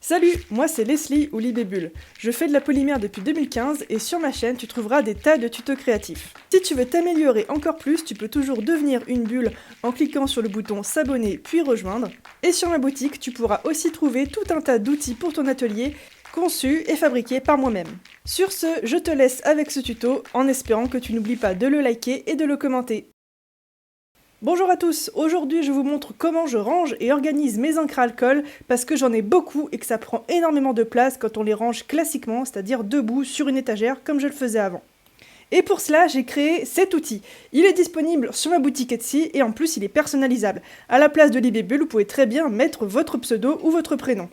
Salut, moi c'est Leslie ou Libébule. Je fais de la polymère depuis 2015 et sur ma chaîne tu trouveras des tas de tutos créatifs. Si tu veux t'améliorer encore plus, tu peux toujours devenir une bulle en cliquant sur le bouton s'abonner puis rejoindre. Et sur ma boutique, tu pourras aussi trouver tout un tas d'outils pour ton atelier conçus et fabriqués par moi-même. Sur ce, je te laisse avec ce tuto en espérant que tu n'oublies pas de le liker et de le commenter. Bonjour à tous, aujourd'hui je vous montre comment je range et organise mes encres à alcool parce que j'en ai beaucoup et que ça prend énormément de place quand on les range classiquement, c'est-à-dire debout sur une étagère comme je le faisais avant. Et pour cela, j'ai créé cet outil. Il est disponible sur ma boutique Etsy et en plus il est personnalisable. À la place de Libébule, vous pouvez très bien mettre votre pseudo ou votre prénom.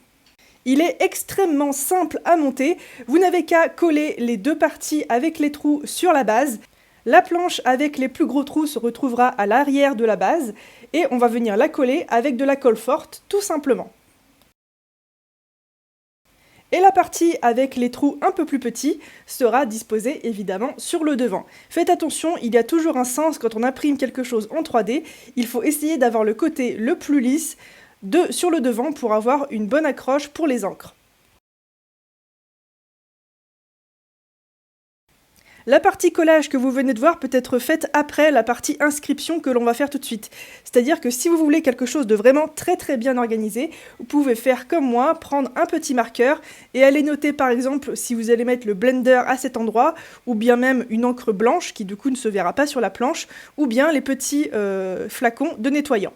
Il est extrêmement simple à monter, vous n'avez qu'à coller les deux parties avec les trous sur la base. La planche avec les plus gros trous se retrouvera à l'arrière de la base et on va venir la coller avec de la colle forte, tout simplement. Et la partie avec les trous un peu plus petits sera disposée évidemment sur le devant. Faites attention, il y a toujours un sens quand on imprime quelque chose en 3D, il faut essayer d'avoir le côté le plus lisse sur le devant pour avoir une bonne accroche pour les encres. La partie collage que vous venez de voir peut être faite après la partie inscription que l'on va faire tout de suite. C'est-à-dire que si vous voulez quelque chose de vraiment très bien organisé, vous pouvez faire comme moi, prendre un petit marqueur et aller noter par exemple si vous allez mettre le blender à cet endroit, ou bien même une encre blanche qui du coup ne se verra pas sur la planche, ou bien les petits flacons de nettoyant.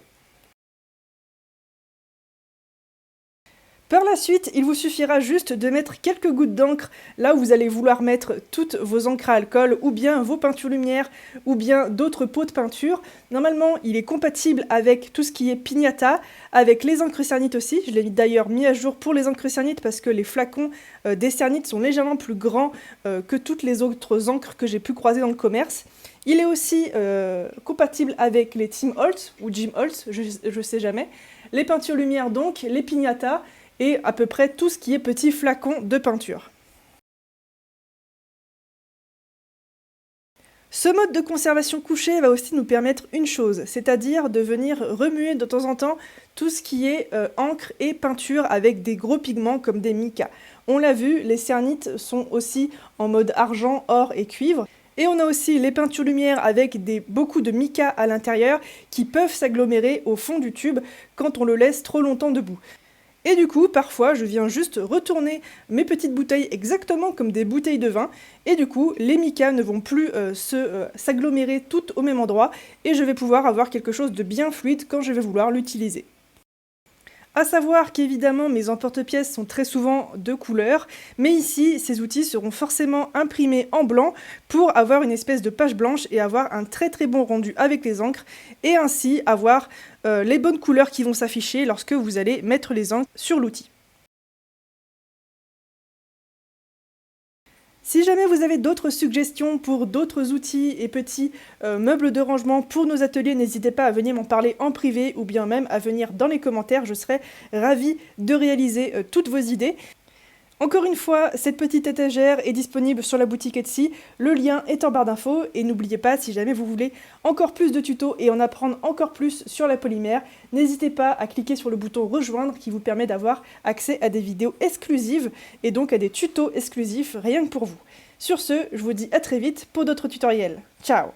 Par la suite, il vous suffira juste de mettre quelques gouttes d'encre là où vous allez vouloir mettre toutes vos encres à alcool ou bien vos peintures lumière ou bien d'autres pots de peinture. Normalement, il est compatible avec tout ce qui est pignata, avec les encres Cernit aussi. Je l'ai d'ailleurs mis à jour pour les encres Cernit parce que les flacons des Cernit sont légèrement plus grands que toutes les autres encres que j'ai pu croiser dans le commerce. Il est aussi compatible avec les Tim Holtz ou Jim Holtz, je sais jamais. Les peintures lumière donc, les pignata et à peu près tout ce qui est petit flacon de peinture. Ce mode de conservation couché va aussi nous permettre une chose, c'est-à-dire de venir remuer de temps en temps tout ce qui est encre et peinture avec des gros pigments comme des micas. On l'a vu, les Cernit sont aussi en mode argent, or et cuivre. Et on a aussi les peintures lumière avec beaucoup de mica à l'intérieur qui peuvent s'agglomérer au fond du tube quand on le laisse trop longtemps debout. Et du coup, parfois, je viens juste retourner mes petites bouteilles exactement comme des bouteilles de vin, et du coup, les micas ne vont plus s'agglomérer toutes au même endroit, et je vais pouvoir avoir quelque chose de bien fluide quand je vais vouloir l'utiliser. A savoir qu'évidemment mes emporte-pièces sont très souvent de couleur, mais ici ces outils seront forcément imprimés en blanc pour avoir une espèce de page blanche et avoir un très bon rendu avec les encres et ainsi avoir les bonnes couleurs qui vont s'afficher lorsque vous allez mettre les encres sur l'outil. Si jamais vous avez d'autres suggestions pour d'autres outils et petits meubles de rangement pour nos ateliers, n'hésitez pas à venir m'en parler en privé ou bien même à venir dans les commentaires, je serai ravie de réaliser toutes vos idées. Encore une fois, cette petite étagère est disponible sur la boutique Etsy, le lien est en barre d'infos et n'oubliez pas, si jamais vous voulez encore plus de tutos et en apprendre encore plus sur la polymère, n'hésitez pas à cliquer sur le bouton rejoindre qui vous permet d'avoir accès à des vidéos exclusives et donc à des tutos exclusifs rien que pour vous. Sur ce, je vous dis à très vite pour d'autres tutoriels. Ciao!